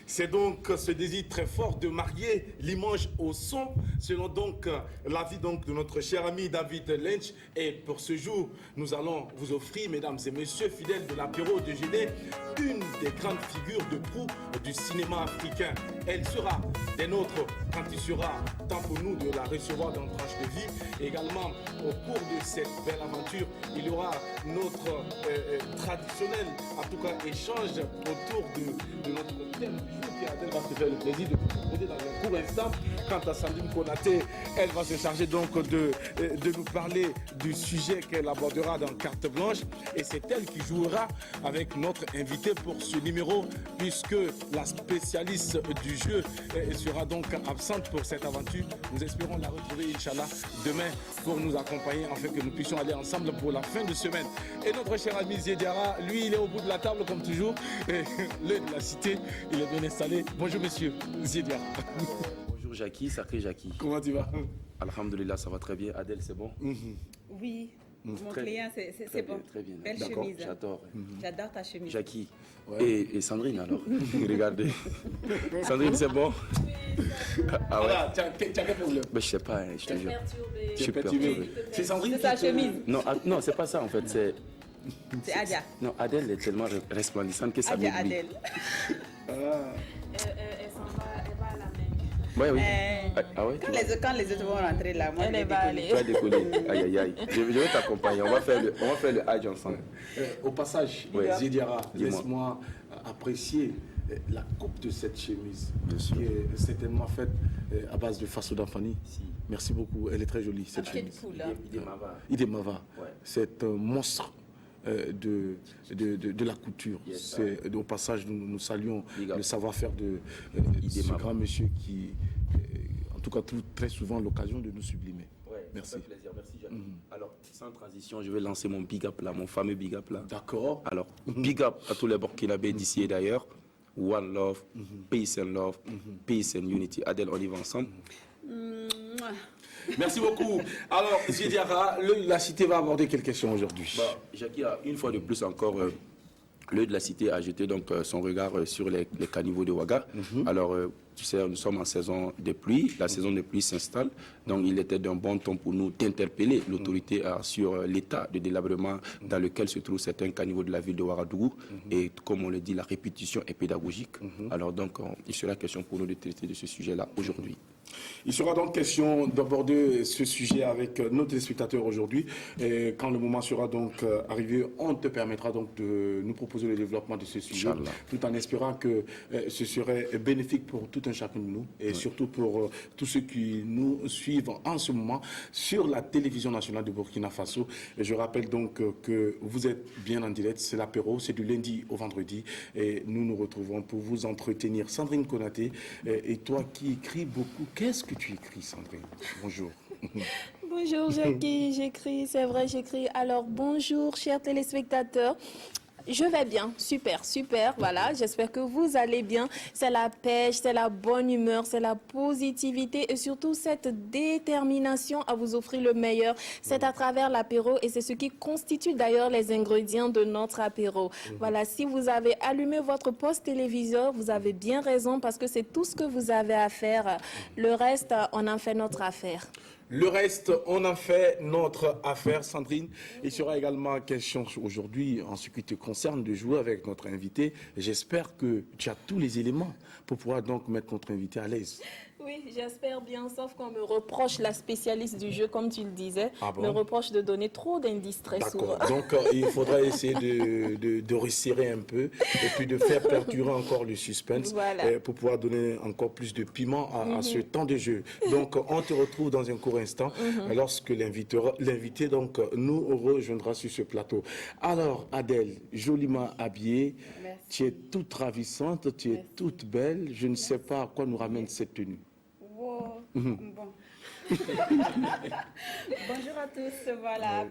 C'est donc ce désir très fort de marier l'image au son, selon donc l'avis donc de notre cher ami David Lynch. Et pour ce jour, nous allons vous offrir, mesdames et messieurs, fidèles de l'apéro de Géné, une des grandes figures de proue du cinéma africain. Elle sera des nôtres quand il sera temps pour nous de la recevoir dans tranche de vie. Et également, au cours de cette belle aventure, il y aura notre traditionnel, en tout cas, échange autour de notre thème du jour qui Adèle va se faire le plaisir de vous proposer dans un court instant. Quant à Sandrine Konaté, elle va se charger donc de nous parler du sujet qu'elle abordera dans Carte Blanche. Et c'est elle qui jouera avec notre invité pour ce numéro, puisque la spécialiste du jeu sera donc absente pour cette aventure. Nous espérons la retrouver, Inch'Allah, demain pour nous accompagner afin que nous puissions aller ensemble pour la fin de semaine. Et notre cher ami Ziediara, lui, il est au bout de la table comme toujours. L'œil de la cité, il est bien installé. Bonjour monsieur Ziediara. Bonjour Jackie, sacré Jackie. Comment tu vas? Alhamdulillah, ça va très bien. Adèle, c'est bon? Oui, mon client, c'est bon. Très bien. Belle chemise. J'adore. J'adore ta chemise. Jackie. Ouais. Et Sandrine alors? Regardez. Sandrine, c'est bon? Ah ouais? Voilà, tu as quel problème? Ben, je sais pas, je te jure. Je suis perturbé. perturbé. C'est Sandrine C'est sa chemise. Non, c'est pas ça en fait. C'est Adia. Non, Adèle est tellement resplendissante que ça Adia m'oublie. Adèle. Elle s'en va, elle va à la mer. Ouais, oui. Ah ouais? Quand les autres vont rentrer là, moi, Elle va aller. Tu vas décoller. Aïe, aïe, aïe. Je vais t'accompagner. On va faire le Hajj ensemble. Au passage, Ouais. Ziediara, Dis-moi. laisse-moi apprécier la coupe de cette chemise, Bien sûr. qui est certainement faite à base de Faso d'Anfani. Si. Merci beaucoup, elle est très jolie cette Quelle chemise. couleur. Il est mava. Ide Mava, Ouais. c'est un monstre de la couture. Yes, Au passage, nous saluons Big up. le savoir-faire de Ide ce Mava. grand monsieur qui, en tout cas, trouve très souvent l'occasion de nous sublimer. Ouais, Merci. Ça fait plaisir. Merci Jackie. Alors, sans transition, je vais lancer mon big up là, mon fameux big up là. D'accord. Alors, big up à tous les Burkinabés d'ici et d'ailleurs. One love, peace and love, peace and unity. Adèle, on y va ensemble. Merci beaucoup. Alors, Ziediara, la cité va aborder quelle question aujourd'hui? Bah, Jackie a une fois de plus encore l'œil de la cité a jeté donc son regard sur les caniveaux de Ouaga. Alors, tu sais, nous sommes en saison de pluie. La saison de pluie s'installe. Donc, il était d'un bon temps pour nous d'interpeller l'autorité sur l'état de délabrement dans lequel se trouvent certains caniveaux de la ville de Ouagadougou. Et comme on le dit, la répétition est pédagogique. Alors, donc, il sera question pour nous de traiter de ce sujet-là aujourd'hui. Il sera donc question d'aborder ce sujet avec nos téléspectateurs aujourd'hui. Et quand le moment sera donc arrivé, on te permettra donc de nous proposer le développement de ce sujet, Inch'Allah. tout en espérant que ce serait bénéfique pour tout un chacun de nous et surtout pour tous ceux qui nous suivent en ce moment sur la télévision nationale de Burkina Faso. Et je rappelle donc que vous êtes bien en direct, c'est l'apéro, c'est du lundi au vendredi et nous nous retrouvons pour vous entretenir. Sandrine Konaté, et toi qui écris beaucoup, qu'est-ce que tu écris, Sandrine? Bonjour. Bonjour Jackie, j'écris, c'est vrai, j'écris. Alors bonjour chers téléspectateurs. Je vais bien, super, super, voilà, j'espère que vous allez bien. C'est la pêche, c'est la bonne humeur, c'est la positivité et surtout cette détermination à vous offrir le meilleur. C'est à travers l'apéro et c'est ce qui constitue d'ailleurs les ingrédients de notre apéro. Voilà, si vous avez allumé votre poste téléviseur, vous avez bien raison parce que c'est tout ce que vous avez à faire. Le reste, on en fait notre affaire. Le reste, on en fait notre affaire, Sandrine. Il sera également question aujourd'hui, en ce qui te concerne, de jouer avec notre invité. J'espère que tu as tous les éléments pour pouvoir donc mettre notre invité à l'aise. Oui, j'espère bien, sauf qu'on me reproche, la spécialiste du jeu, comme tu le disais, Ah bon? me reproche de donner trop d'indices très souvent. D'accord. Donc, il faudra essayer de resserrer un peu et puis de faire perdurer encore le suspense Voilà. pour pouvoir donner encore plus de piment à ce temps de jeu. Donc, on te retrouve dans un court instant lorsque l'invité donc nous rejoindra sur ce plateau. Alors, Adèle, joliment habillée, Merci. tu es toute ravissante, tu es toute belle. Je ne sais pas à quoi nous ramène cette tenue. Wow. Bon. Bonjour à tous, voilà,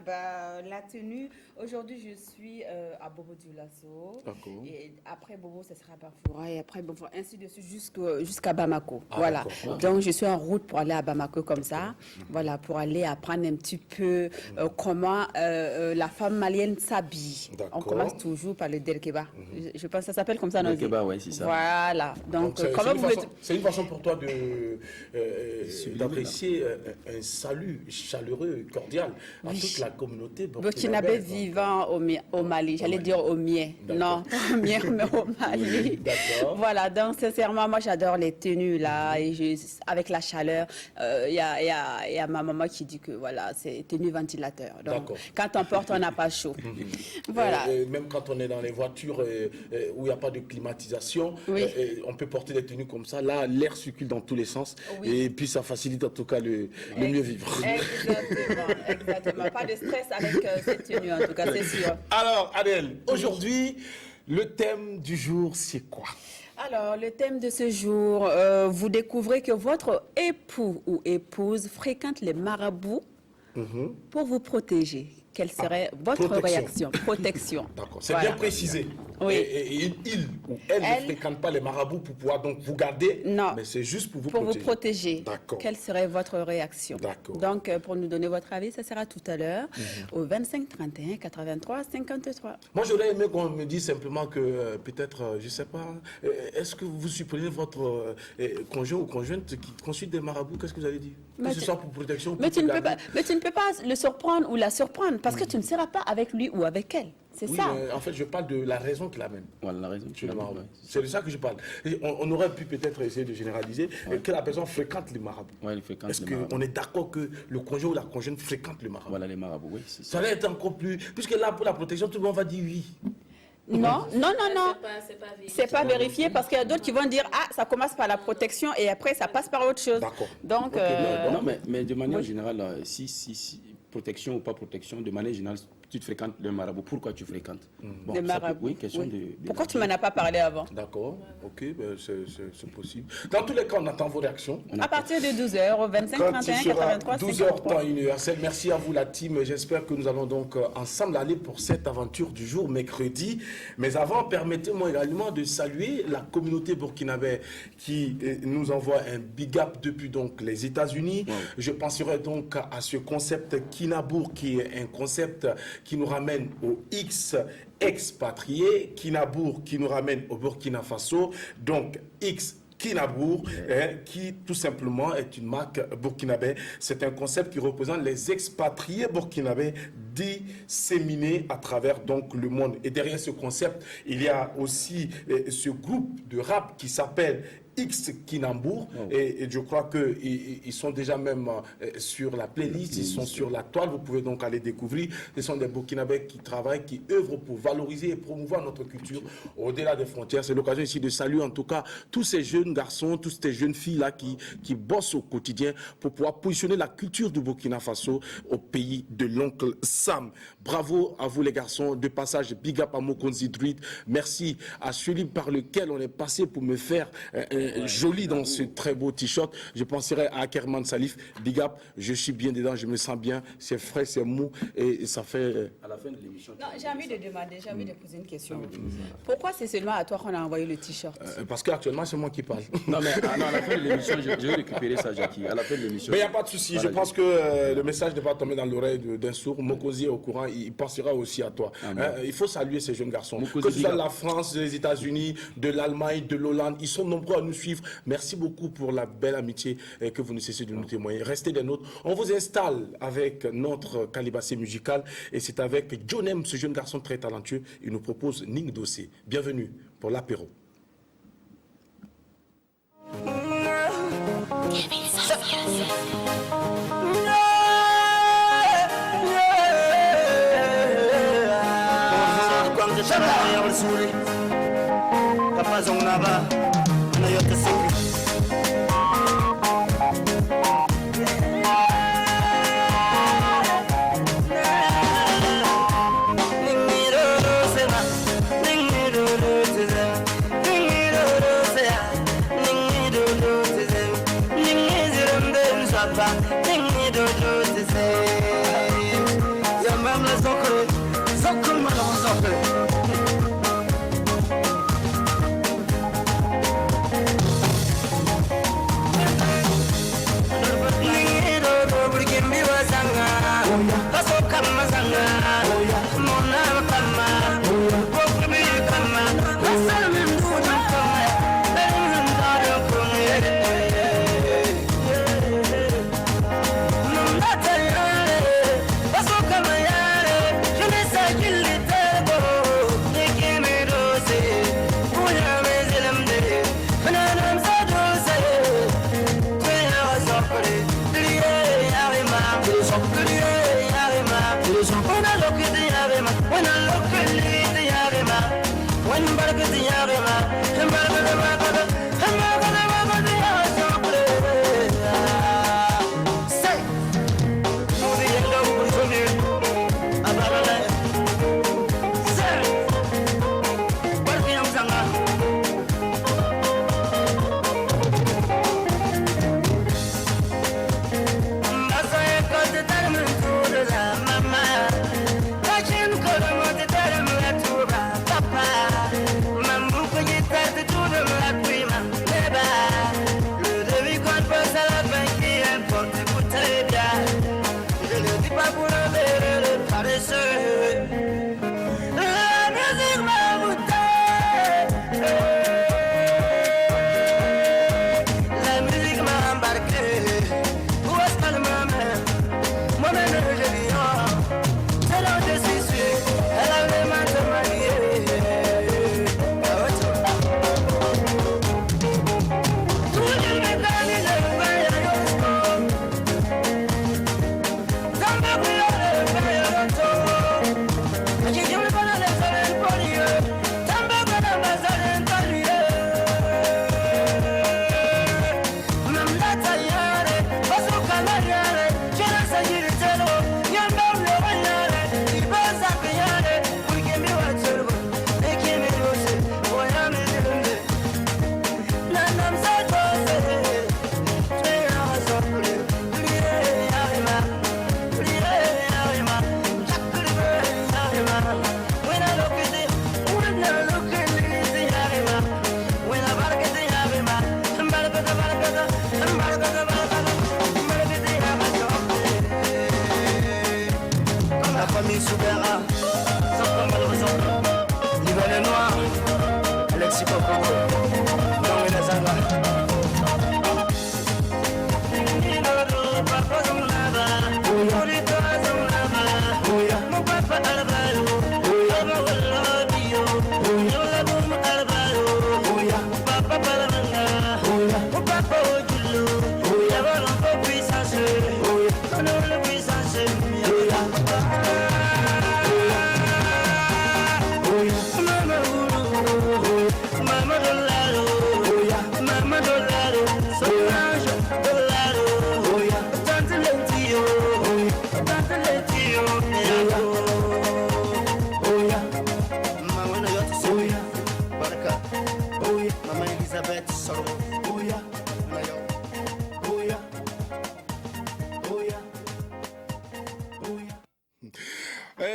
la tenue. Aujourd'hui, je suis à Bobo Dioulasso. D'accord. Et après Bobo, ce sera Bafoura. Et après Bafoura, ainsi de suite jusqu'à Bamako. Ah, voilà. d'accord. Donc, je suis en route pour aller à Bamako comme ça. Voilà, pour aller apprendre un petit peu comment la femme malienne s'habille. On D'accord. commence toujours par le Delkeba. Je pense que ça s'appelle comme ça, non? Delkeba, ouais, c'est ça. Voilà. Donc, C'est comment vous c'est une façon pour toi d'apprécier un salut chaleureux, cordial à toute la communauté burkinabé vivant au Mali, j'allais dire au Mier. Non, pas au Mier, mais au Mali. D'accord. Voilà, donc sincèrement, moi j'adore les tenues là, et avec la chaleur. Il y a ma maman qui dit que voilà, c'est tenue ventilateur. Donc, quand on porte, on n'a pas chaud. Voilà. Même quand on est dans les voitures où il n'y a pas de climatisation, on peut porter des tenues comme ça. Là, l'air circule dans tous les sens. Et puis ça facilite en tout cas le mieux vivre. Exactement. Pas de stress avec cette tenue, en tout cas, c'est sûr. Alors, Adèle, aujourd'hui, le thème du jour, c'est quoi? Alors, le thème de ce jour, vous découvrez que votre époux ou épouse fréquente les marabouts pour vous protéger. Quelle serait votre réaction? Protection. D'accord, c'est Voilà. bien précisé. Oui. Et il ou elle ne fréquente pas les marabouts pour pouvoir donc vous garder. Non. Mais c'est juste pour vous Pour protéger. vous protéger. D'accord. Quelle serait votre réaction? D'accord. Donc, pour nous donner votre avis, ça sera tout à l'heure au 25 31 83 53. Moi, j'aurais aimé qu'on me dise simplement que peut-être, je ne sais pas, est-ce que vous supprenez votre conjoint ou conjointe qui consulte des marabouts? Qu'est-ce que vous avez dit? Que ce soit pour protection ou pour Mais tu ne peux pas le surprendre ou la surprendre parce que tu ne seras pas avec lui ou avec elle. C'est Oui, ça. en fait, je parle de la raison qui l'amène. Voilà la raison. Chez le marabout. C'est de ça que je parle. Et on aurait pu peut-être essayer de généraliser que la personne fréquente les marabouts. Ouais, il fréquente Est-ce les marabouts. qu'on est d'accord que le conjoint ou la conjointe fréquente le marabout? Voilà les marabouts, oui. C'est ça. Ça va être encore plus... Puisque là, pour la protection, tout le monde va dire oui. Non. C'est pas vérifié. vérifié parce qu'il y a d'autres qui vont dire ah ça commence par la protection et après ça passe par autre chose. D'accord. Donc Non, mais de manière générale, si protection ou pas protection, de manière générale, tu te fréquentes le marabout. Pourquoi tu fréquentes les Bon, ça peut- marabouts. Oui, question Oui. de... Pourquoi tu m'en as pas parlé avant? D'accord, ok, ben c'est possible. Dans tous les cas, on attend vos réactions. À partir de 12h au 25 Quand 31 il sera 83 12h 53. temps universel, merci à vous la team. J'espère que nous allons donc ensemble aller pour cette aventure du jour mercredi. Mais avant, permettez-moi également de saluer la communauté burkinabé qui nous envoie un big up depuis donc les États-Unis. Wow. Je penserai donc à ce concept Kinabour qui est un concept qui nous ramène au X expatriés, Kinabour qui nous ramène au Burkina Faso, donc X Kinabour, qui tout simplement est une marque burkinabé. C'est un concept qui représente les expatriés burkinabés disséminés à travers donc le monde. Et derrière ce concept, il y a aussi ce groupe de rap qui s'appelle X Kinambour et je crois qu'ils sont déjà même sur la playlist, ils sont sur la toile, vous pouvez donc aller découvrir. Ce sont des Burkinabés qui travaillent, qui œuvrent pour valoriser et promouvoir notre culture au-delà des frontières. C'est l'occasion ici de saluer en tout cas tous ces jeunes garçons, toutes ces jeunes filles-là qui bossent au quotidien pour pouvoir positionner la culture du Burkina Faso au pays de l'oncle Sam. Bravo à vous les garçons, de passage, big up à Mokonzi Druid. Merci à celui par lequel on est passé pour me faire joli dans ce très beau t-shirt. Je penserai à Akerman Salif. Big up, je suis bien dedans, je me sens bien. C'est frais, c'est mou et ça fait... À la fin de l'émission... Non, j'ai envie de demander, j'ai envie de poser une question. Pourquoi c'est seulement à toi qu'on a envoyé le t-shirt? parce qu'actuellement, c'est moi qui parle. Non, mais à la fin de l'émission, je vais récupérer ça, Jackie. À la fin de l'émission... Mais il n'y a pas de souci. Voilà, je pense que le message ne va pas tomber dans l'oreille d'un sourd. Mokozi est au courant, il pensera aussi à toi. Il faut saluer ces jeunes garçons. Mokozi, que ce soit de la France, des États-Unis, de l'Allemagne, de l'Hollande, ils sont nombreux à nous suivre. Merci beaucoup pour la belle amitié que vous ne cessez de nous témoigner. Restez des nôtres. On vous installe avec notre calibassé musical et c'est avec Jonem, ce jeune garçon très talentueux. Il nous propose Ning Dossé. Bienvenue pour l'apéro.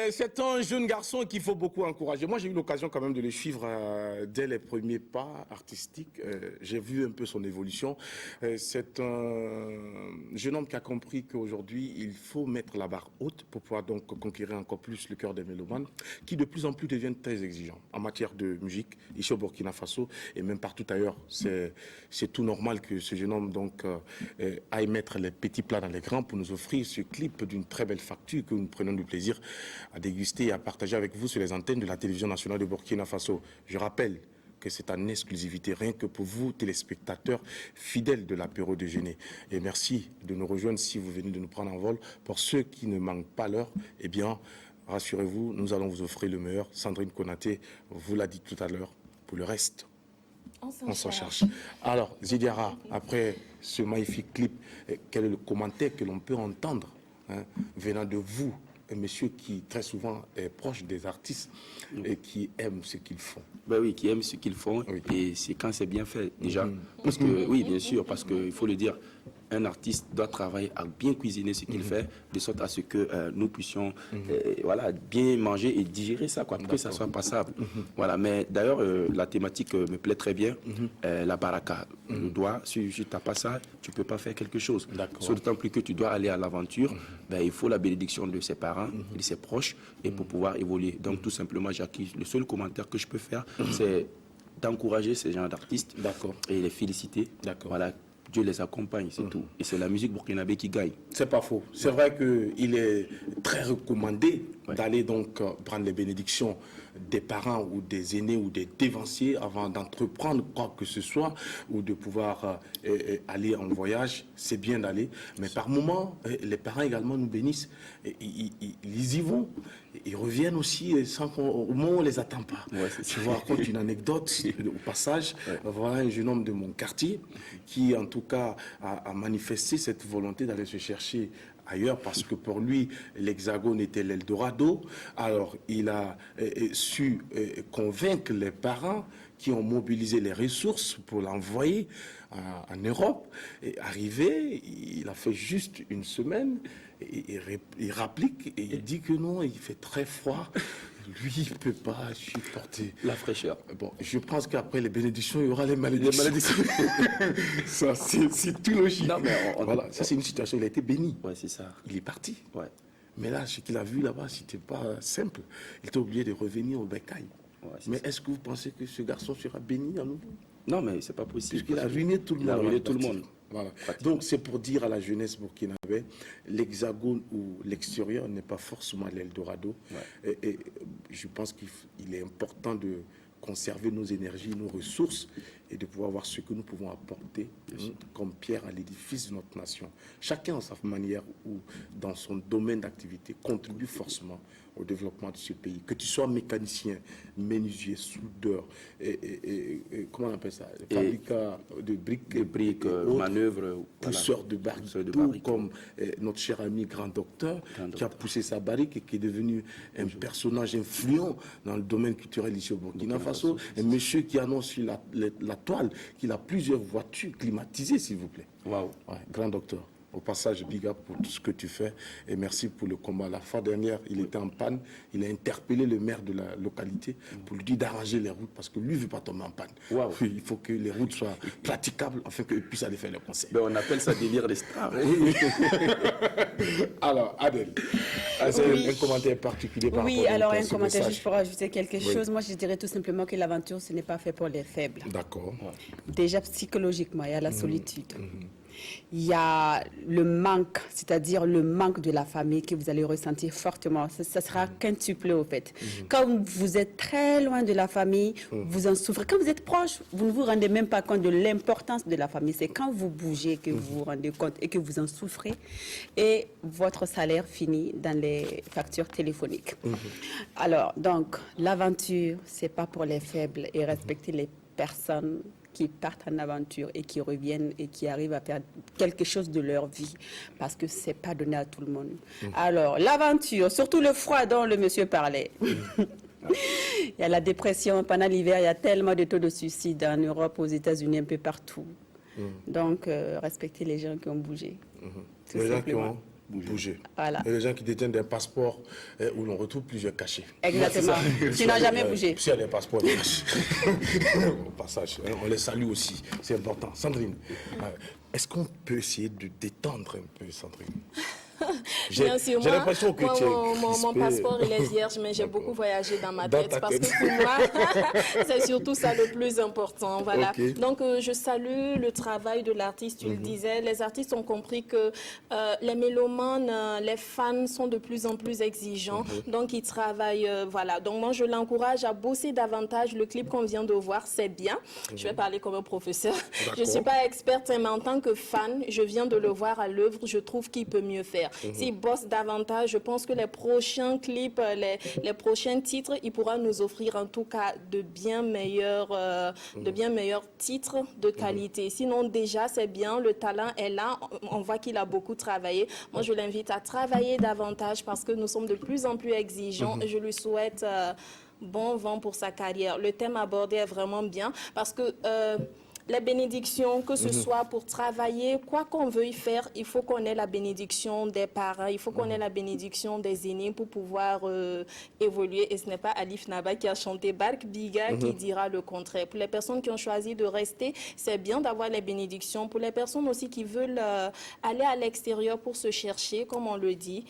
C'est un jeune garçon qu'il faut beaucoup encourager. Moi, j'ai eu l'occasion quand même de le suivre dès les premiers pas artistiques. J'ai vu un peu son évolution. C'est un jeune homme qui a compris qu'aujourd'hui, il faut mettre la barre haute pour pouvoir donc conquérir encore plus le cœur des mélomanes, qui de plus en plus deviennent très exigeants en matière de musique, ici au Burkina Faso et même partout ailleurs. C'est tout normal que ce jeune homme donc aille mettre les petits plats dans les grands pour nous offrir ce clip d'une très belle facture que nous prenons du plaisir à déguster et à partager avec vous sur les antennes de la télévision nationale de Burkina Faso. Je rappelle que c'est en exclusivité, rien que pour vous, téléspectateurs fidèles de l'apéro déjeuner. Et merci de nous rejoindre si vous venez de nous prendre en vol. Pour ceux qui ne manquent pas l'heure, eh bien, rassurez-vous, nous allons vous offrir le meilleur. Sandrine Konaté vous l'a dit tout à l'heure. Pour le reste, on s'en charge. Alors, Zidiara, après ce magnifique clip, quel est le commentaire que l'on peut entendre venant de vous, un monsieur qui très souvent est proche des artistes et qui aime ce qu'ils font? Ben oui, qui aiment ce qu'ils font, oui. Et c'est quand c'est bien fait déjà. Parce que, oui, bien sûr, parce qu'il faut le dire, un artiste doit travailler à bien cuisiner ce qu'il fait, de sorte à ce que nous puissions voilà, bien manger et digérer ça, quoi, pour que ça soit passable. Voilà, mais d'ailleurs, la thématique me plaît très bien, la baraka. Le doigt, si tu n'as pas ça, tu ne peux pas faire quelque chose. D'autant plus que tu dois aller à l'aventure, ben, il faut la bénédiction de ses parents et de ses proches et pour pouvoir évoluer. Donc tout simplement, Jackie, le seul commentaire que je peux faire, c'est d'encourager ces gens d'artistes et les féliciter. Voilà. Dieu les accompagne, c'est tout. Et c'est la musique burkinabé qui gagne. C'est pas faux. C'est vrai qu'il est très recommandé d'aller donc prendre les bénédictions des parents ou des aînés ou des dévanciers avant d'entreprendre quoi que ce soit ou de pouvoir aller en voyage. C'est bien d'aller. Mais par moments, les parents également nous bénissent. Ils y vont. Ils reviennent aussi sans au moment où on ne les attend pas. Je vous raconte une anecdote au passage. Voilà un jeune homme de mon quartier qui, en tout cas, a manifesté cette volonté d'aller se chercher ailleurs parce que pour lui, l'Hexagone était l'Eldorado. Alors, il a su convaincre les parents qui ont mobilisé les ressources pour l'envoyer en Europe. Et arrivé, il a fait juste une semaine. Il rapplique et il dit que non, il fait très froid. Lui, il ne peut pas supporter la fraîcheur. Bon, je pense qu'après les bénédictions, il y aura les malédictions. Ça, c'est tout logique. Non, mais voilà, ça, c'est une situation. Il a été béni. Ouais, c'est ça. Il est parti. Ouais. Mais là, ce qu'il a vu là-bas, c'était pas simple. Il était obligé de revenir au bécail. Mais est-ce que vous pensez que ce garçon sera béni à nouveau? Non, mais c'est pas possible. Puisqu'il a ruiné tout le monde. Il a ruiné tout le monde. Voilà. Donc c'est pour dire à la jeunesse burkinabé, l'Hexagone ou l'extérieur n'est pas forcément l'Eldorado. Et je pense qu'il est important de conserver nos énergies, nos ressources et de pouvoir voir ce que nous pouvons apporter comme pierre à l'édifice de notre nation. Chacun à sa manière ou dans son domaine d'activité contribue forcément au développement de ce pays. Que tu sois mécanicien, menuisier, soudeur, comment on appelle ça, fabricant de briques, manœuvre, pousseur de barriques, comme notre cher ami grand docteur qui a poussé sa barrique et qui est devenu un personnage influent dans le domaine culturel ici au Burkina Faso. Un monsieur qui annonce sur la toile qu'il a plusieurs voitures climatisées, s'il vous plaît. Waouh. Ouais, grand docteur. Au passage, big up pour tout ce que tu fais et merci pour le combat. La fois dernière, il était en panne. Il a interpellé le maire de la localité pour lui dire d'arranger les routes parce que lui ne veut pas tomber en panne. Wow. Il faut que les routes soient praticables afin qu'il puisse aller faire le concert. Ben, on appelle ça délire des stars. Alors, Adèle, un commentaire particulier par rapport alors à un ce commentaire message. juste pour ajouter quelque chose. Moi, je dirais tout simplement que l'aventure, ce n'est pas fait pour les faibles. D'accord. Déjà psychologiquement, il y a la solitude. Il y a le manque, c'est-à-dire le manque de la famille que vous allez ressentir fortement. Ça sera quintuplé au fait. Quand vous êtes très loin de la famille, vous en souffrez. Quand vous êtes proche, vous ne vous rendez même pas compte de l'importance de la famille. C'est quand vous bougez que vous vous rendez compte et que vous en souffrez. Et votre salaire finit dans les factures téléphoniques. Alors, donc, l'aventure, c'est pas pour les faibles et respecter les personnes qui partent en aventure et qui reviennent et qui arrivent à faire quelque chose de leur vie parce que c'est pas donné à tout le monde. Alors, l'aventure, surtout le froid dont le monsieur parlait. Il y a la dépression. Pendant l'hiver, il y a tellement de taux de suicide en Europe, aux États-Unis, un peu partout. Donc, respecter les gens qui ont bougé. tout Les gens qui simplement. ont bougé. Voilà. Et les gens qui détiennent des passeports où l'on retrouve plusieurs cachets. Exactement. Qui n'ont jamais bougé. S'il y a des passeports, des cachets. Au passage, on les salue aussi. C'est important. Sandrine, est-ce qu'on peut essayer de détendre un peu, Sandrine? Bien sûr, j'ai l'impression que tu es mon passeport il est vierge, mais j'ai beaucoup voyagé dans ma tête parce que pour moi, c'est surtout ça le plus important. Voilà. Okay. Donc, je salue le travail de l'artiste, tu le disais. Les artistes ont compris que les mélomanes, les fans sont de plus en plus exigeants. Donc, ils travaillent, voilà. Donc, moi, je l'encourage à bosser davantage. Le clip qu'on vient de voir, c'est bien. Je vais parler comme un professeur. Je ne suis pas experte, mais en tant que fan, je viens de le voir à l'œuvre. Je trouve qu'il peut mieux faire. S'il bosse davantage, je pense que les prochains clips, les prochains titres, il pourra nous offrir en tout cas de bien meilleurs titres de qualité. Sinon, déjà, c'est bien, le talent est là, on voit qu'il a beaucoup travaillé. Moi, je l'invite à travailler davantage parce que nous sommes de plus en plus exigeants et je lui souhaite bon vent pour sa carrière. Le thème abordé est vraiment bien parce que... les bénédictions, que ce soit pour travailler, quoi qu'on veuille faire, il faut qu'on ait la bénédiction des parents, il faut qu'on ait la bénédiction des aînés pour pouvoir évoluer. Et ce n'est pas Alif Naba qui a chanté Bark Biga qui dira le contraire. Pour les personnes qui ont choisi de rester, c'est bien d'avoir les bénédictions. Pour les personnes aussi qui veulent aller à l'extérieur pour se chercher, comme on le dit,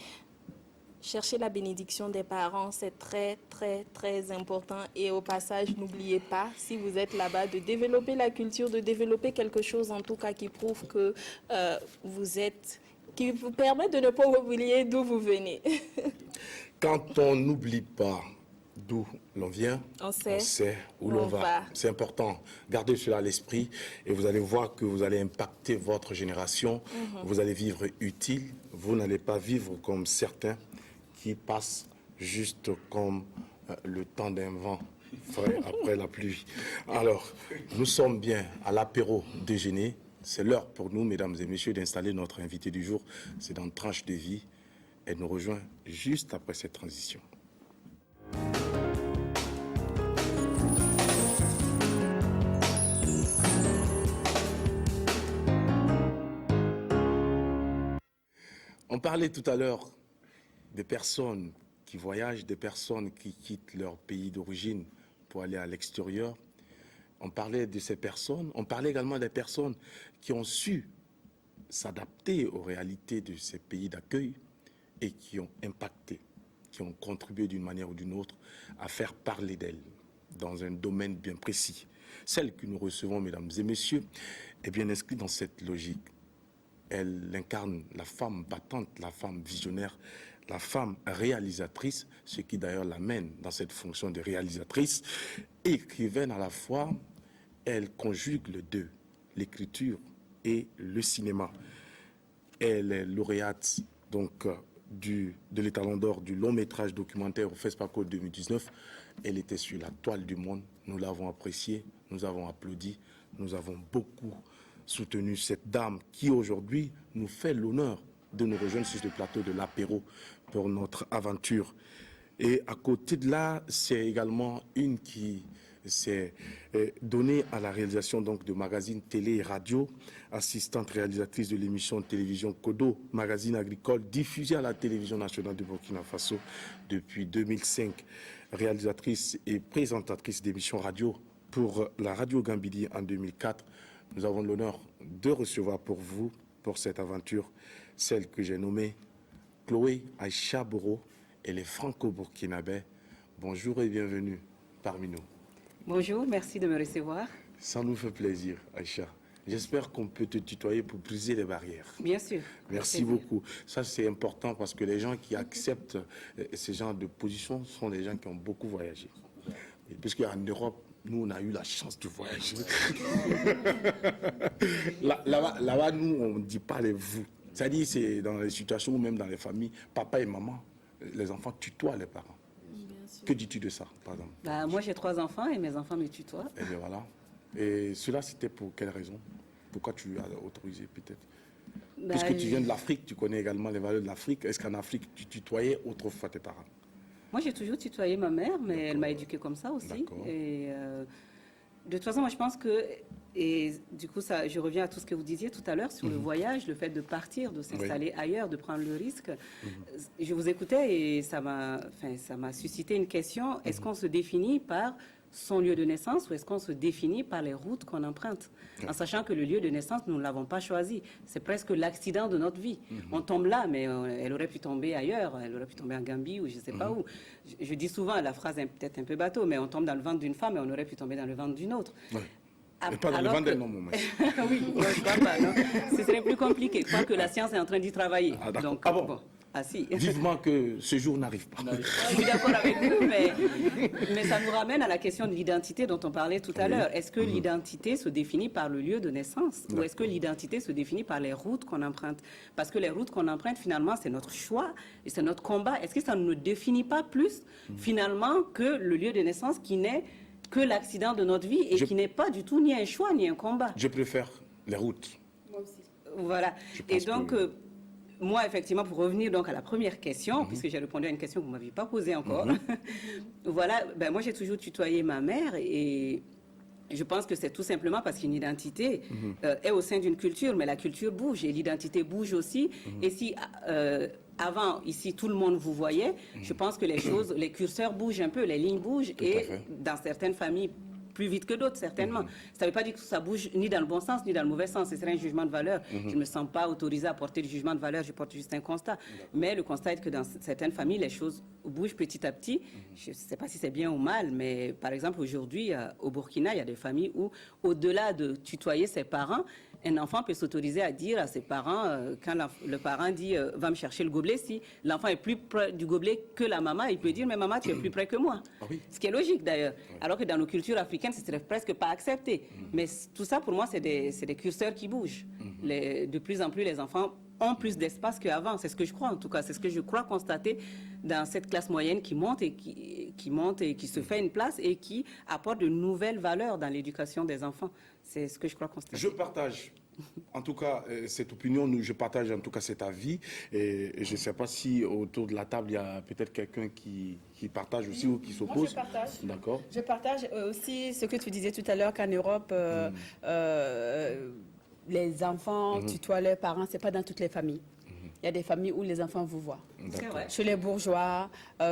chercher la bénédiction des parents, c'est très, très, très important. Et au passage, n'oubliez pas, si vous êtes là-bas, de développer la culture, de développer quelque chose, en tout cas, qui prouve que qui vous permet de ne pas oublier d'où vous venez. Quand on n'oublie pas d'où l'on vient, on sait où l'on va. C'est important. Gardez cela à l'esprit et vous allez voir que vous allez impacter votre génération. Vous allez vivre utile. Vous n'allez pas vivre comme certains qui passe juste comme le temps d'un vent frais après la pluie. Alors, nous sommes bien à l'apéro déjeuner. C'est l'heure pour nous, mesdames et messieurs, d'installer notre invité du jour. C'est dans Tranche de vie. Elle nous rejoint juste après cette transition. On parlait tout à l'heure des personnes qui voyagent, des personnes qui quittent leur pays d'origine pour aller à l'extérieur. On parlait de ces personnes. On parlait également des personnes qui ont su s'adapter aux réalités de ces pays d'accueil et qui ont impacté, qui ont contribué d'une manière ou d'une autre à faire parler d'elles dans un domaine bien précis. Celle que nous recevons, mesdames et messieurs, est bien inscrite dans cette logique. Elle incarne la femme battante, la femme visionnaire, la femme réalisatrice, ce qui d'ailleurs l'amène dans cette fonction de réalisatrice. Écrivaine à la fois, elle conjugue les deux, l'écriture et le cinéma. Elle est lauréate donc de l'étalon d'or du long métrage documentaire au FESPACO 2019. Elle était sur la toile du monde, nous l'avons appréciée, nous avons applaudi, nous avons beaucoup soutenu cette dame qui aujourd'hui nous fait l'honneur de nous rejoindre sur le plateau de l'apéro pour notre aventure. Et à côté de là, c'est également une qui s'est donnée à la réalisation donc, de magazines télé et radio, assistante réalisatrice de l'émission de télévision Kodo, magazine agricole diffusé à la télévision nationale de Burkina Faso depuis 2005, réalisatrice et présentatrice d'émissions radio pour la radio Gambidi en 2004. Nous avons l'honneur de recevoir pour vous, pour cette aventure, celle que j'ai nommée Chloé Aïcha Boro et les Franco-Burkinabés. Bonjour et bienvenue parmi nous. Bonjour, merci de me recevoir. Ça nous fait plaisir, Aïcha. J'espère qu'on peut te tutoyer pour briser les barrières. Bien sûr. Merci beaucoup. Ça, c'est important parce que les gens qui acceptent ce genre de position sont des gens qui ont beaucoup voyagé. Et puisqu'en Europe, nous, on a eu la chance de voyager. Là-bas, nous, on ne dit pas les vous. C'est-à-dire, c'est dans les situations ou même dans les familles, papa et maman, les enfants tutoient les parents. Que dis-tu de ça, par exemple? Bah, moi, j'ai 3 enfants et mes enfants me tutoient. Et bien voilà. Et cela, c'était pour quelle raison? Pourquoi tu as autorisé, peut-être? Bah, Puisque tu viens de l'Afrique, tu connais également les valeurs de l'Afrique. Est-ce qu'en Afrique, tu tutoyais autrefois tes parents? Moi, j'ai toujours tutoyé ma mère, mais elle m'a éduquée comme ça aussi. Et de toute façon, moi, je pense que, et du coup, ça, je reviens à tout ce que vous disiez tout à l'heure sur le voyage, le fait de partir, de s'installer ailleurs, de prendre le risque. Je vous écoutais et ça m'a suscité une question. Est-ce qu'on se définit par son lieu de naissance ou est-ce qu'on se définit par les routes qu'on emprunte, en sachant que le lieu de naissance, nous ne l'avons pas choisi. C'est presque l'accident de notre vie. On tombe là, mais elle aurait pu tomber ailleurs, elle aurait pu tomber en Gambie ou je ne sais pas où. Je dis souvent, la phrase est peut-être un peu bateau, mais on tombe dans le ventre d'une femme et on aurait pu tomber dans le ventre d'une autre. Ouais. Mais pas dans le ventre d'un homme, au moins. Oui, non, je crois pas. Non. Ce serait plus compliqué. Je crois que la science est en train d'y travailler. Ah, d'accord. Donc, Ah bon. Ah si. Vivement que ce jour n'arrive pas. Je suis d'accord avec vous, mais ça nous ramène à la question de l'identité dont on parlait tout à l'heure. Est-ce que l'identité se définit par le lieu de naissance ou est-ce que l'identité se définit par les routes qu'on emprunte? Parce que les routes qu'on emprunte, finalement, c'est notre choix et c'est notre combat. Est-ce que ça ne nous définit pas plus, finalement, que le lieu de naissance qui n'est que l'accident de notre vie et qui n'est pas du tout ni un choix ni un combat? Je préfère les routes. Moi aussi. Voilà. Et donc... moi, effectivement, pour revenir donc à la première question, puisque j'ai répondu à une question que vous ne m'aviez pas posée encore, voilà, ben, moi j'ai toujours tutoyé ma mère et je pense que c'est tout simplement parce qu'une identité est au sein d'une culture, mais la culture bouge et l'identité bouge aussi. Et si avant, ici, tout le monde vous voyait, je pense que les choses, les curseurs bougent un peu, les lignes bougent et dans certaines familles, plus vite que d'autres, certainement. Ça ne veut pas dire que ça bouge ni dans le bon sens, ni dans le mauvais sens. Ce serait un jugement de valeur. Je ne me sens pas autorisée à porter le jugement de valeur, je porte juste un constat. Mais le constat est que dans certaines familles, les choses bougent petit à petit. Je ne sais pas si c'est bien ou mal, mais par exemple, aujourd'hui, au Burkina, il y a des familles où, au-delà de tutoyer ses parents, un enfant peut s'autoriser à dire à ses parents, quand le parent dit « va me chercher le gobelet », si l'enfant est plus près du gobelet que la maman, il peut dire « mais maman, tu es plus près que moi ». Ce qui est logique d'ailleurs. Alors que dans nos cultures africaines, ce serait presque pas accepté. Mais tout ça, pour moi, c'est des curseurs qui bougent. De plus en plus, les enfants ont plus d'espace qu'avant. C'est ce que je crois, en tout cas. C'est ce que je crois constater dans cette classe moyenne qui monte et qui se fait une place et qui apporte de nouvelles valeurs dans l'éducation des enfants. C'est ce que je crois constater. Je partage. En tout cas, cette opinion, je partage en tout cas cet avis. Et je ne sais pas si autour de la table, il y a peut-être quelqu'un qui partage aussi ou qui s'oppose. Moi, je partage. D'accord. Je partage aussi ce que tu disais tout à l'heure qu'en Europe, les enfants tutoient leurs parents. Ce n'est pas dans toutes les familles. Il y a des familles où les enfants vous voient. Chez les bourgeois,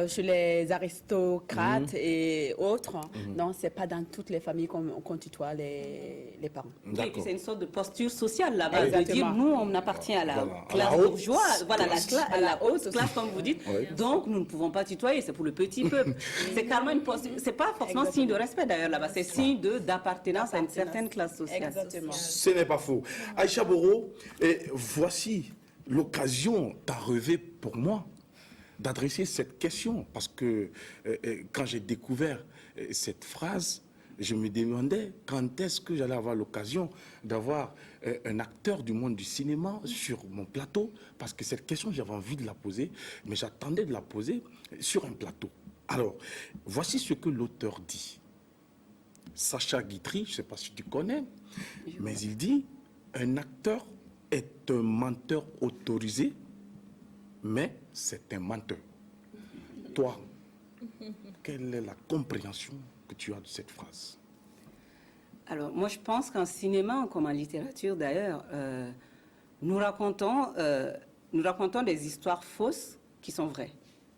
chez les aristocrates et autres. Non, ce n'est pas dans toutes les familles qu'on tutoie les parents. Et puis c'est une sorte de posture sociale là-bas. De dire, nous, on appartient à la classe bourgeoise, à la haute classe, comme vous dites. Donc, nous ne pouvons pas tutoyer, c'est pour le petit peuple. C'est carrément une posture. Ce n'est pas forcément signe de respect d'ailleurs là-bas, c'est signe d'appartenance à une certaine classe sociale. Exactement. Ce n'est pas faux. Aïcha Boro, voici l'occasion d'arriver pour moi d'adresser cette question parce que quand j'ai découvert cette phrase, je me demandais quand est-ce que j'allais avoir l'occasion d'avoir un acteur du monde du cinéma sur mon plateau parce que cette question j'avais envie de la poser, mais j'attendais de la poser sur un plateau. Alors, voici ce que l'auteur dit. Sacha Guitry, je ne sais pas si tu connais, mais il dit un acteur est un menteur autorisé, mais c'est un menteur. Toi, quelle est la compréhension que tu as de cette phrase? Alors, moi, je pense qu'en cinéma, comme en littérature d'ailleurs, nous racontons des histoires fausses qui sont vraies.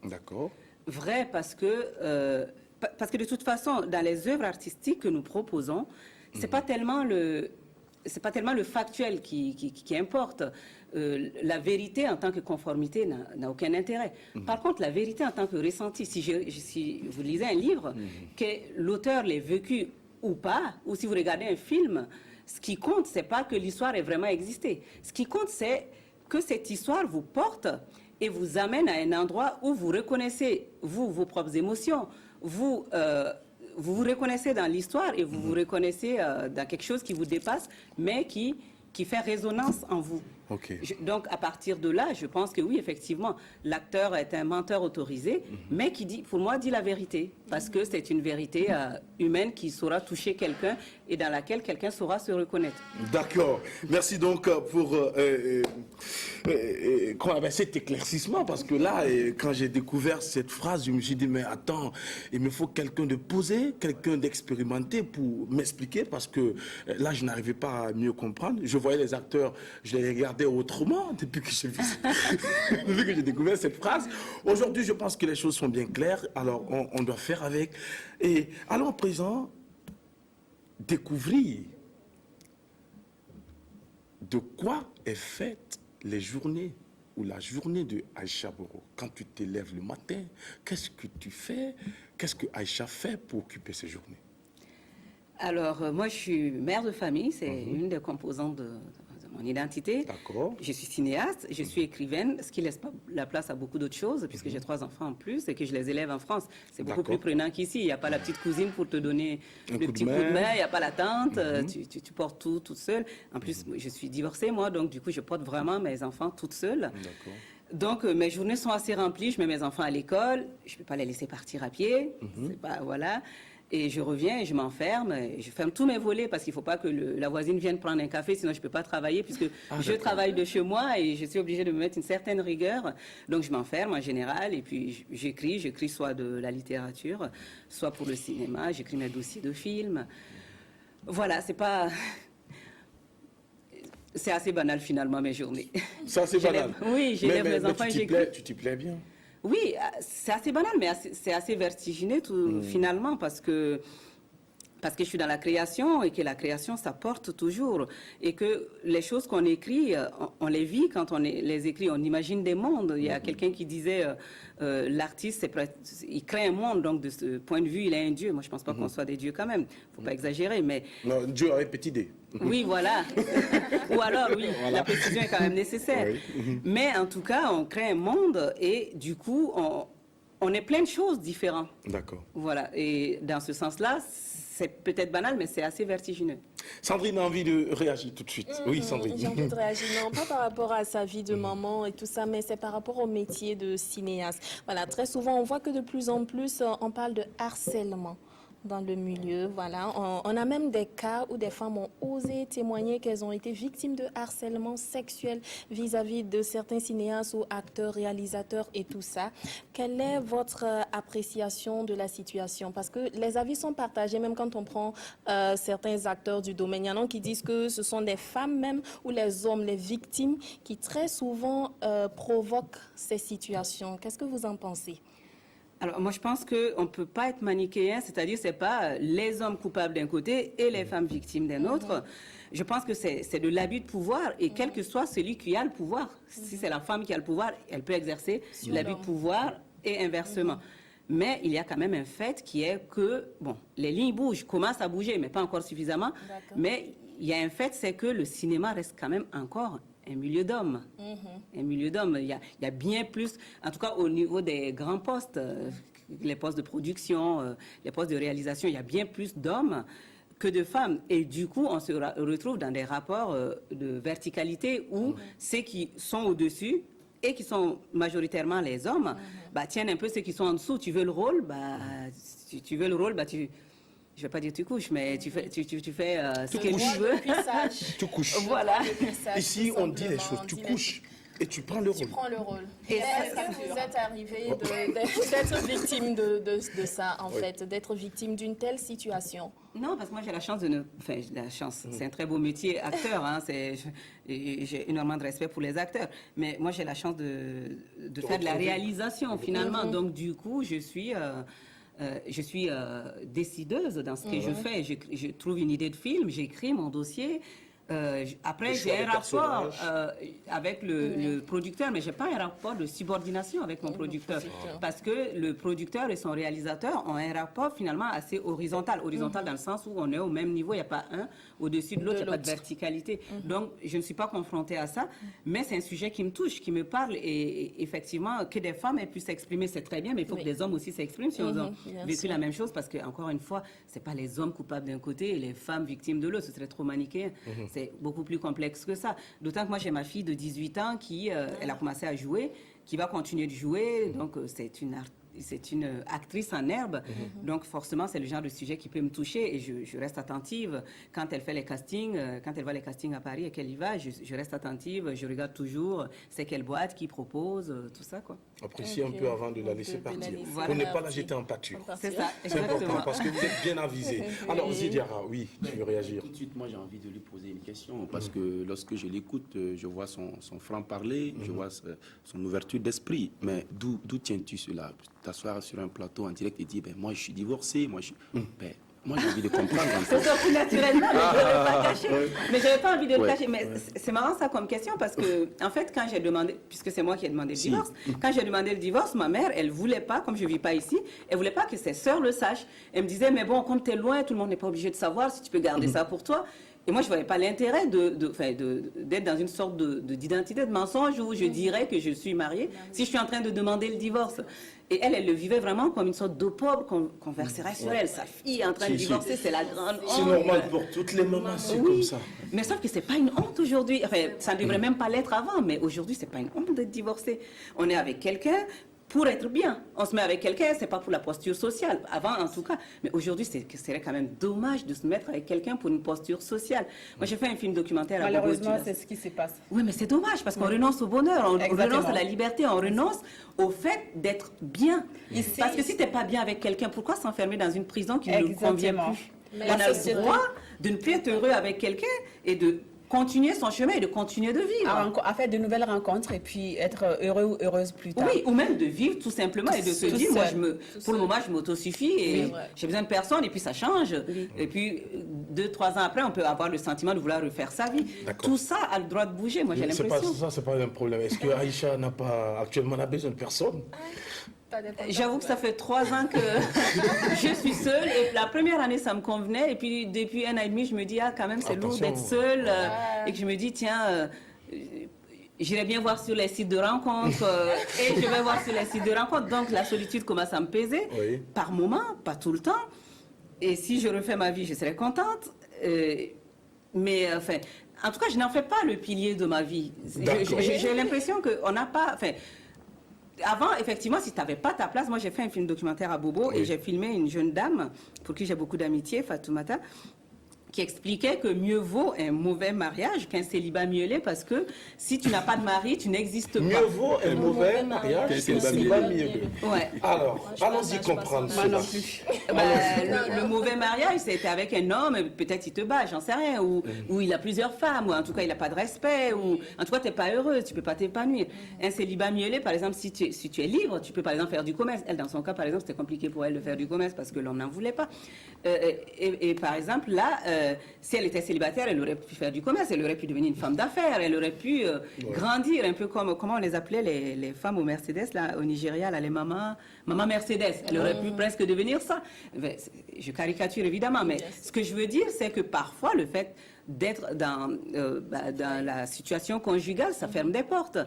D'accord. Vraies parce que de toute façon, dans les œuvres artistiques que nous proposons, c'est pas tellement le factuel qui importe. La vérité en tant que conformité n'a aucun intérêt. Par contre, la vérité en tant que ressenti, si vous lisez un livre, que l'auteur l'ait vécu ou pas, ou si vous regardez un film, Ce qui compte, c'est pas que l'histoire ait vraiment existé. Ce qui compte, c'est que cette histoire vous porte et vous amène à un endroit où vous reconnaissez, vous, vos propres émotions, vous vous reconnaissez dans l'histoire et vous vous reconnaissez dans quelque chose qui vous dépasse, mais qui fait résonance en vous. Ok. Donc, à partir de là, je pense que oui, effectivement, l'acteur est un menteur autorisé, mais qui dit, pour moi, dit la vérité, parce que c'est une vérité humaine qui saura toucher quelqu'un et dans laquelle quelqu'un saura se reconnaître. D'accord. Merci donc pour cet éclaircissement, parce que là, quand j'ai découvert cette phrase, je me suis dit, mais attends, il me faut quelqu'un de posé, quelqu'un d'expérimenté pour m'expliquer, parce que là, je n'arrivais pas à mieux comprendre. Je voyais les acteurs, je les regardais autrement depuis que j'ai vu, depuis que j'ai découvert cette phrase. Aujourd'hui, je pense que les choses sont bien claires, alors on doit faire avec. Et allons à présent découvrir de quoi est faite les journées ou la journée de Aïcha Boro. Quand tu te lèves le matin, qu'est-ce que tu fais? Qu'est-ce que Aïcha fait pour occuper ces journées? Alors, moi, je suis mère de famille, c'est une des composantes de mon identité. D'accord. Je suis cinéaste, je suis écrivaine, ce qui laisse pas la place à beaucoup d'autres choses, puisque j'ai 3 enfants en plus et que je les élève en France. C'est beaucoup plus prenant qu'ici. Il n'y a pas la petite cousine pour te donner le petit coup de main, il n'y a pas la tante, tu portes tout toute seule. En plus, je suis divorcée, moi, donc du coup, je porte vraiment mes enfants toute seule. D'accord. Donc, mes journées sont assez remplies. Je mets mes enfants à l'école. Je ne peux pas les laisser partir à pied. C'est pas, voilà. Et je reviens et je m'enferme. Et je ferme tous mes volets parce qu'il ne faut pas que la voisine vienne prendre un café, sinon je ne peux pas travailler puisque je travaille de chez moi et je suis obligée de me mettre une certaine rigueur. Donc, je m'enferme en général et puis j'écris. J'écris soit de la littérature, soit pour le cinéma. J'écris mes dossiers de films. Voilà, c'est pas... C'est assez banal finalement mes journées. Ça, c'est banal. Oui, j'élève mes enfants et j'écris. Tu t'y plais bien? Oui, c'est assez banal, mais c'est assez vertigineux finalement parce que je suis dans la création et que la création, ça porte toujours. Et que les choses qu'on écrit, on les vit quand on les écrit. On imagine des mondes. Il y a quelqu'un qui disait, l'artiste, il crée un monde. Donc, de ce point de vue, il est un dieu. Moi, je ne pense pas qu'on soit des dieux quand même. Il ne faut pas exagérer, mais... Non, Dieu avait petite idée. Oui, voilà. Ou alors, oui, la précision est quand même nécessaire. Oui. Mais en tout cas, on crée un monde et du coup, on est plein de choses différentes. D'accord. Voilà. Et dans ce sens-là, c'est peut-être banal, mais c'est assez vertigineux. Sandrine a envie de réagir tout de suite. Oui, Sandrine. J'ai envie de réagir, non, pas par rapport à sa vie de maman et tout ça, mais c'est par rapport au métier de cinéaste. Voilà, très souvent, on voit que de plus en plus, on parle de harcèlement dans le milieu, voilà. On a même des cas où des femmes ont osé témoigner qu'elles ont été victimes de harcèlement sexuel vis-à-vis de certains cinéastes ou acteurs, réalisateurs et tout ça. Quelle est votre appréciation de la situation? Parce que les avis sont partagés, même quand on prend certains acteurs du domaine. Il y en a qui disent que ce sont des femmes même ou les hommes, les victimes, qui très souvent provoquent ces situations. Qu'est-ce que vous en pensez? Alors, moi, je pense qu'on ne peut pas être manichéen, c'est-à-dire c'est pas les hommes coupables d'un côté et les femmes victimes d'un autre. Je pense que c'est de l'abus de pouvoir et quel que soit celui qui a le pouvoir. Si c'est la femme qui a le pouvoir, elle peut exercer l'abus de pouvoir et inversement. Mais il y a quand même un fait qui est que, bon, les lignes bougent, commencent à bouger, mais pas encore suffisamment. Mais il y a un fait, c'est que le cinéma reste quand même encore un milieu d'hommes. Un milieu d'hommes. Il y a bien plus, en tout cas au niveau des grands postes, les postes de production, les postes de réalisation, il y a bien plus d'hommes que de femmes. Et du coup, on se retrouve dans des rapports de verticalité où ceux qui sont au-dessus et qui sont majoritairement les hommes, bah, tiennent un peu ceux qui sont en dessous. Tu veux le rôle, bah, tu veux le rôle, bah, je vais pas dire tu couches, mais tu fais ce que tu veux. Tu couches. Voilà. Ici, on dit les choses. Tu couches et tu prends le rôle. Tu prends le rôle. Est-ce que vous êtes arrivé d'être victime de ça, en fait, d'être victime d'une telle situation? Non, parce que moi, j'ai la chance de ne... Enfin, la chance, c'est un très beau métier, acteur. Hein, j'ai énormément de respect pour les acteurs. Mais moi, j'ai la chance de faire de la réalisation, finalement. Donc, du coup, je suis décideuse dans ce que je fais. Je trouve une idée de film, j'écris mon dossier. Après, Le choix j'ai un des rapport personnages. avec le producteur, mais je n'ai pas un rapport de subordination avec mon producteur. Parce que le producteur et son réalisateur ont un rapport finalement assez horizontal. Horizontal dans le sens où on est au même niveau, il n'y a pas un au-dessus de l'autre, il n'y a pas de verticalité. Donc, je ne suis pas confrontée à ça, mais c'est un sujet qui me touche, qui me parle. Et effectivement, que des femmes aient pu s'exprimer, c'est très bien, mais il faut que des hommes aussi s'expriment si on a vécu la même chose. Parce que, encore une fois, ce n'est pas les hommes coupables d'un côté et les femmes victimes de l'autre. Ce serait trop manichéen. C'est beaucoup plus complexe que ça. D'autant que moi, j'ai ma fille de 18 ans qui, elle a commencé à jouer, qui va continuer de jouer. Donc, c'est une actrice en herbe. Donc, forcément, c'est le genre de sujet qui peut me toucher et je reste attentive. Quand elle fait les castings, quand elle va les castings à Paris et qu'elle y va, je reste attentive. Je regarde toujours c'est quelle boîte, qui propose, tout ça, quoi. Appréciez un peu avant de la laisser partir. Voilà. Pour ne pas la jeter en pâture. C'est ça, C'est important exactement. parce que vous êtes bien avisé. Alors, Zidiara, oui, tu veux réagir. Tout de suite, moi, j'ai envie de lui poser une question parce que lorsque je l'écoute, je vois son franc-parler, je vois son ouverture d'esprit. Mais d'où tiens-tu cela? T'asseoir sur un plateau en direct et dire, ben, moi, je suis divorcé, moi, ben, moi, j'ai envie de comprendre. En fait. C'est sorti naturellement, mais je n'avais pas caché. Mais j'avais pas envie de le cacher. Mais c'est marrant ça comme question parce que, en fait, quand j'ai demandé, puisque c'est moi qui ai demandé le divorce, quand j'ai demandé le divorce, ma mère, elle voulait pas, comme je vis pas ici, elle voulait pas que ses sœurs le sachent. Elle me disait, mais bon, comme tu es loin, tout le monde n'est pas obligé de savoir si tu peux garder ça pour toi. Et moi, je ne voyais pas l'intérêt d'être dans une sorte d'identité de mensonge où je dirais que je suis mariée si je suis en train de demander le divorce. Et elle le vivait vraiment comme une sorte d'eau pauvre qu'on verserait sur elle. Sa fille en train de divorcer, c'est la grande honte. C'est normal pour toutes les mamans, c'est comme ça. Mais sauf que ce n'est pas une honte aujourd'hui. Enfin, ça ne devrait même pas l'être avant, mais aujourd'hui, ce n'est pas une honte d'être divorcé. On est avec quelqu'un pour être bien. On se met avec quelqu'un, c'est pas pour la posture sociale. Avant, en tout cas. Mais aujourd'hui, ce serait quand même dommage de se mettre avec quelqu'un pour une posture sociale. Moi, j'ai fait un film documentaire à Bobo. Malheureusement, c'est ce qui se passe. Oui, mais c'est dommage parce qu'on renonce au bonheur, on Exactement. renonce à la liberté, on renonce au fait d'être bien. Parce que si tu n'es pas bien avec quelqu'un, pourquoi s'enfermer dans une prison qui ne nous convient Exactement. plus? Mais On a la le société- droit de ne plus être heureux avec quelqu'un et de continuer son chemin et de continuer de vivre. À faire de nouvelles rencontres et puis être heureux ou heureuse plus tard. Oui, ou même de vivre tout simplement et de se Tout dire, moi, seul. pour le moment, je m'autosuffis et vrai. j'ai besoin de personne et puis ça change. Et puis, 2-3 ans après, on peut avoir le sentiment de vouloir refaire sa vie. D'accord. Tout ça a le droit de bouger, moi, j'ai C'est pas l'impression. ça, c'est pas un problème. Est-ce que Aïcha actuellement n'a besoin de personne? J'avoue que ça fait 3 ans que je suis seule et la première année ça me convenait et puis depuis 1 an et demi je me dis quand même c'est lourd Attention. d'être seule et que je me dis tiens j'irai bien voir sur les sites de rencontres et je vais voir sur les sites de rencontres donc la solitude commence à me peser par moment, pas tout le temps et si je refais ma vie je serai contente mais enfin en tout cas je n'en fais pas le pilier de ma vie. J'ai l'impression qu'on n'a pas... Enfin, avant, effectivement, si tu n'avais pas ta place, moi j'ai fait un film documentaire à Bobo et j'ai filmé une jeune dame pour qui j'ai beaucoup d'amitié, Fatoumata, qui expliquait que mieux vaut un mauvais mariage qu'un célibat miellé parce que si tu n'as pas de mari, tu n'existes pas. Mieux vaut un mauvais mariage que célibat mielleux. Ouais. Alors, allons-y comprendre cela. Le mauvais mariage, c'était avec un homme, peut-être il te bat, j'en sais rien, ou il a plusieurs femmes, ou en tout cas il n'a pas de respect, ou en tout cas tu n'es pas heureuse, tu ne peux pas t'épanouir. Un célibat miellé, par exemple, si tu es libre, tu peux par exemple faire du commerce. Elle, dans son cas, par exemple, c'était compliqué pour elle de faire du commerce parce que l'homme n'en voulait pas. Et par exemple, là, si elle était célibataire, elle aurait pu faire du commerce, elle aurait pu devenir une femme d'affaires, elle aurait pu grandir un peu comme, comment on les appelait les femmes au Mercedes, là, au Nigeria, là, les maman Mercedes. Elle aurait pu presque devenir ça. Je caricature évidemment, mais ce que je veux dire, c'est que parfois, le fait d'être dans la situation conjugale, ça ferme des portes.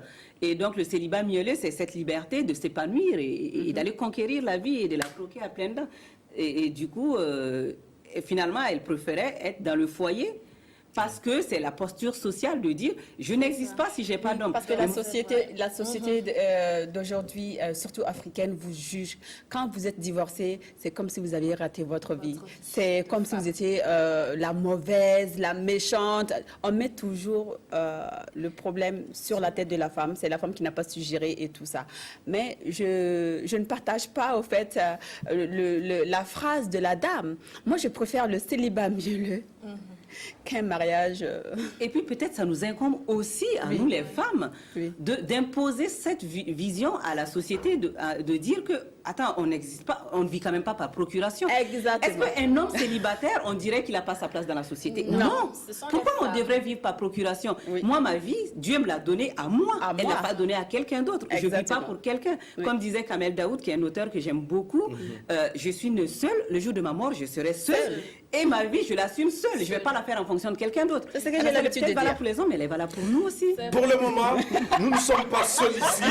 Et donc, le célibat miellé, c'est cette liberté de s'épanouir et d'aller conquérir la vie et de la croquer à pleines dents. Et du coup... Et finalement, elle préférait être dans le foyer parce que c'est la posture sociale de dire je n'existe pas si j'ai pas d'homme. Parce que la société d'aujourd'hui, surtout africaine, vous juge. Quand vous êtes divorcé, c'est comme si vous aviez raté votre vie. C'est comme si vous étiez la mauvaise, la méchante. On met toujours le problème sur la tête de la femme. C'est la femme qui n'a pas su gérer et tout ça. Mais je ne partage pas, au fait, la phrase de la dame. Moi, je préfère le célibat mielleux. Qu'un mariage... Et puis peut-être ça nous incombe aussi, à nous les femmes, d'imposer cette vision à la société, de dire que attends, on n'existe pas, on ne vit quand même pas par procuration. Exactement. Est-ce qu'un homme célibataire, on dirait qu'il n'a pas sa place dans la société? Non. Ce sont Pourquoi les on femmes. devrait vivre par procuration? Oui. Moi, ma vie, Dieu me l'a donnée à moi. À Elle moi. n'a pas donnée à quelqu'un d'autre. Je ne vis pas Exactement. pour quelqu'un. Oui. Comme disait Kamel Daoud, qui est un auteur que j'aime beaucoup, je suis née seule. Le jour de ma mort, je serai seule. Et ma vie, je l'assume seule. Je ne vais pas la faire en fonction de quelqu'un d'autre. C'est ce que j'ai Elle est l'habitude de peut-être valable dire. pour les hommes, mais elle est valable pour nous aussi. Pour le moment, nous ne sommes pas seuls ici.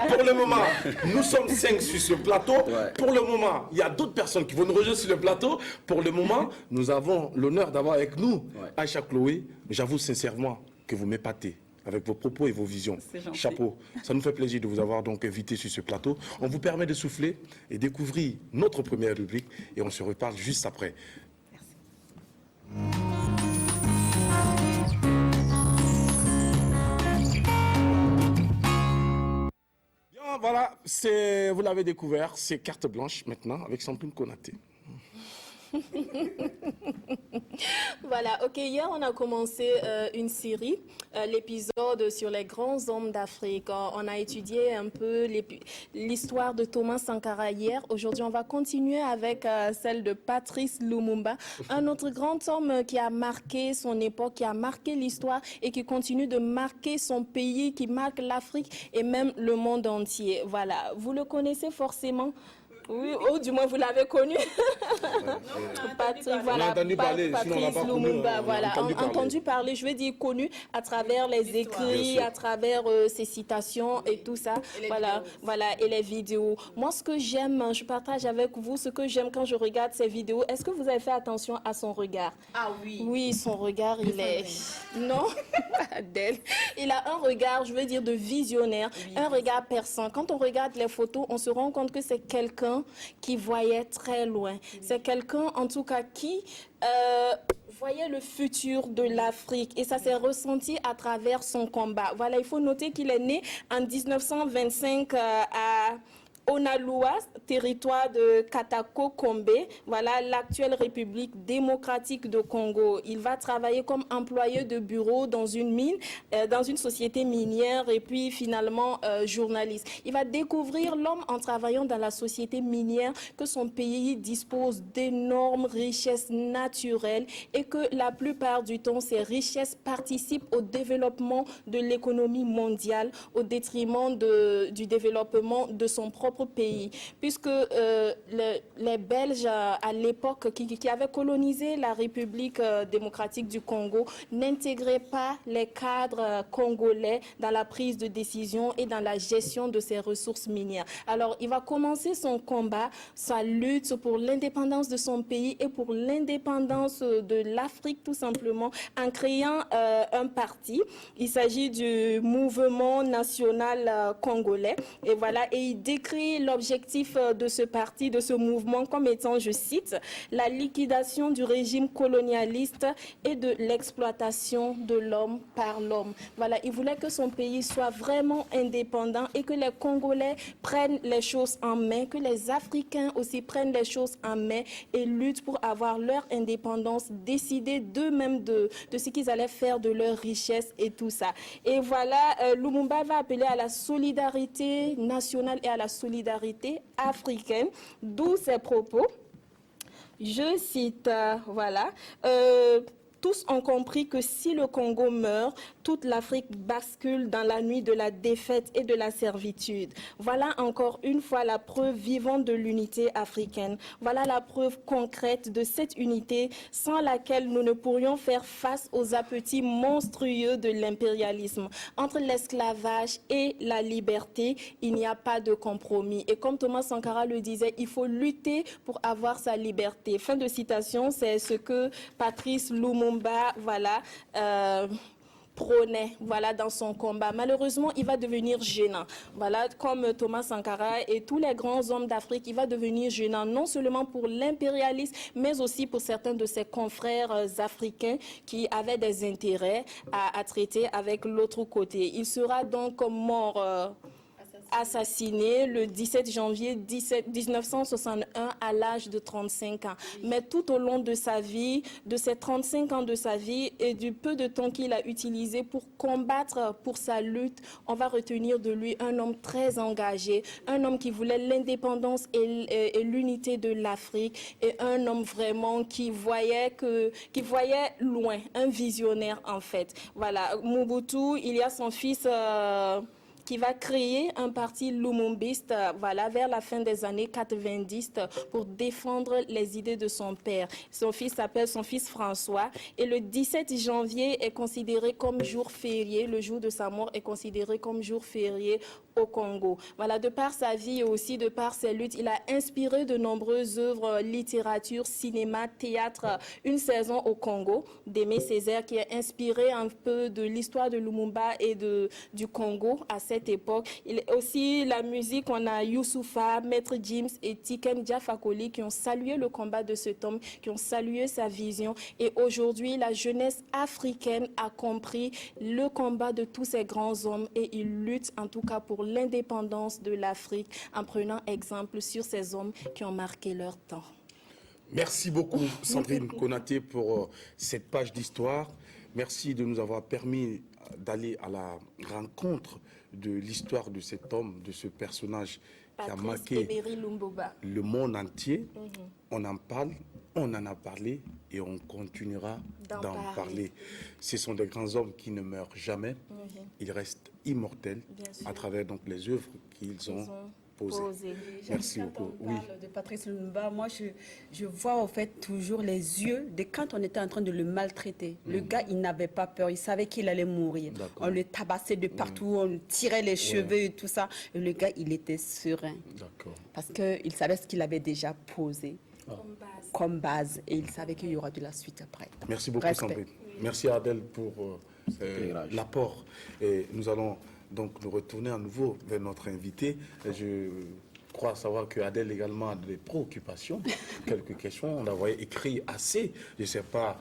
Pour le moment, nous sommes 5 sur ce plateau. Ouais. Pour le moment, il y a d'autres personnes qui vont nous rejoindre sur le plateau. Pour le moment, nous avons l'honneur d'avoir avec nous Aïcha Chloé. J'avoue sincèrement que vous m'épatez avec vos propos et vos visions. C'est gentil. Chapeau. Ça nous fait plaisir de vous avoir donc invité sur ce plateau. On vous permet de souffler et découvrir notre première rubrique et on se reparle juste après. Bien, voilà, vous l'avez découvert, c'est carte blanche maintenant avec Sandrine Konaté. Voilà, ok, hier on a commencé une série, l'épisode sur les grands hommes d'Afrique. On a étudié un peu l'histoire de Thomas Sankara hier. Aujourd'hui, on va continuer avec celle de Patrice Lumumba, un autre grand homme qui a marqué son époque, qui a marqué l'histoire et qui continue de marquer son pays, qui marque l'Afrique et même le monde entier. Voilà, vous le connaissez forcément. Oui, ou du moins vous l'avez connu. Patrick, voilà, On a entendu parler, sinon on l'a Patrice pas connu, Lumumba, on a voilà, entendu parler. je veux dire connu à travers les écrits, Bien sûr. à travers ses citations et tout ça, voilà, et les vidéos. Moi, ce que j'aime, je partage avec vous, ce que j'aime quand je regarde ces vidéos. Est-ce que vous avez fait attention à son regard? Ah oui. Oui, son regard, il est... Non, Adèle. Il a un regard, je veux dire, de visionnaire, un regard perçant. Quand on regarde les photos, on se rend compte que c'est quelqu'un qui voyait très loin. C'est quelqu'un, en tout cas, qui voyait le futur de l'Afrique. Et ça s'est ressenti à travers son combat. Voilà, il faut noter qu'il est né en 1925 à Onaloa, territoire de Katako-Kombe, voilà l'actuelle République démocratique de Congo. Il va travailler comme employé de bureau dans une mine, dans une société minière et puis finalement journaliste. Il va découvrir l'homme en travaillant dans la société minière que son pays dispose d'énormes richesses naturelles et que la plupart du temps, ces richesses participent au développement de l'économie mondiale au détriment du développement de son propre pays, puisque les Belges à l'époque qui avaient colonisé la République démocratique du Congo n'intégraient pas les cadres congolais dans la prise de décision et dans la gestion de ces ressources minières. Alors, il va commencer son combat, sa lutte pour l'indépendance de son pays et pour l'indépendance de l'Afrique tout simplement en créant un parti. Il s'agit du mouvement national congolais et voilà, et il décrit l'objectif de ce parti, de ce mouvement comme étant, je cite, la liquidation du régime colonialiste et de l'exploitation de l'homme par l'homme. Voilà, il voulait que son pays soit vraiment indépendant et que les Congolais prennent les choses en main, que les Africains aussi prennent les choses en main et luttent pour avoir leur indépendance, décider d'eux-mêmes de ce qu'ils allaient faire de leur richesse et tout ça. Et voilà, Lumumba va appeler à la solidarité nationale et à la solidarité africaine, d'où ses propos. Je cite, voilà, tous ont compris que si le Congo meurt, toute l'Afrique bascule dans la nuit de la défaite et de la servitude. Voilà encore une fois la preuve vivante de l'unité africaine. Voilà la preuve concrète de cette unité sans laquelle nous ne pourrions faire face aux appétits monstrueux de l'impérialisme. Entre l'esclavage et la liberté, il n'y a pas de compromis. Et comme Thomas Sankara le disait, il faut lutter pour avoir sa liberté. Fin de citation, c'est ce que Patrice Lumumba, voilà, prônait, voilà, dans son combat. Malheureusement, il va devenir gênant. Voilà, comme Thomas Sankara et tous les grands hommes d'Afrique, il va devenir gênant, non seulement pour l'impérialisme, mais aussi pour certains de ses confrères africains qui avaient des intérêts à traiter avec l'autre côté. Il sera donc mort assassiné le 17 janvier 1961 à l'âge de 35 ans. Mais tout au long de sa vie, de ces 35 ans de sa vie et du peu de temps qu'il a utilisé pour combattre pour sa lutte, on va retenir de lui un homme très engagé, un homme qui voulait l'indépendance et l'unité de l'Afrique et un homme vraiment qui voyait loin, un visionnaire en fait. Voilà, Mobutu, il y a son fils qui va créer un parti lumumbiste vers la fin des années 90 pour défendre les idées de son père. Son fils s'appelle François et le 17 janvier est considéré comme jour férié. Le jour de sa mort est considéré comme jour férié au Congo. Voilà, de par sa vie et aussi de par ses luttes, il a inspiré de nombreuses œuvres, littérature, cinéma, théâtre. Une saison au Congo d'Aimé Césaire qui a inspiré un peu de l'histoire de Lumumba et du Congo à cette époque. Il est aussi la musique, on a Youssoufa, Maître James et Tiken Jah Fakoly qui ont salué le combat de cet homme, qui ont salué sa vision. Et aujourd'hui, la jeunesse africaine a compris le combat de tous ces grands hommes et ils luttent en tout cas pour l'indépendance de l'Afrique en prenant exemple sur ces hommes qui ont marqué leur temps. Merci beaucoup, Sandrine Konaté, pour cette page d'histoire. Merci de nous avoir permis d'aller à la rencontre de l'histoire de cet homme, de ce personnage qui a marqué le monde entier. On en parle, on en a parlé et on continuera d'en parler. Ce sont des grands hommes qui ne meurent jamais. Ils restent immortels à travers donc les œuvres qu'ils ont posées. Merci beaucoup. Quand on parle de Patrice Lumumba, moi je vois en fait toujours les yeux de quand on était en train de le maltraiter. Le gars, il n'avait pas peur, il savait qu'il allait mourir. On le tabassait de partout, on tirait les cheveux et tout ça. Et le gars, il était serein. Parce qu'il savait ce qu'il avait déjà posé comme base et il savait qu'il y aura de la suite après. Merci beaucoup, Sandrine. Merci à Adèle pour l'apport. Et nous allons donc nous retourner à nouveau vers notre invité. Je crois savoir que Adèle également a des préoccupations, quelques questions. On a voyé écrit assez. Je ne sais pas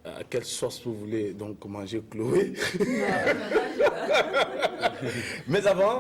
à quelle sauce vous voulez donc manger Chloé. Mais avant,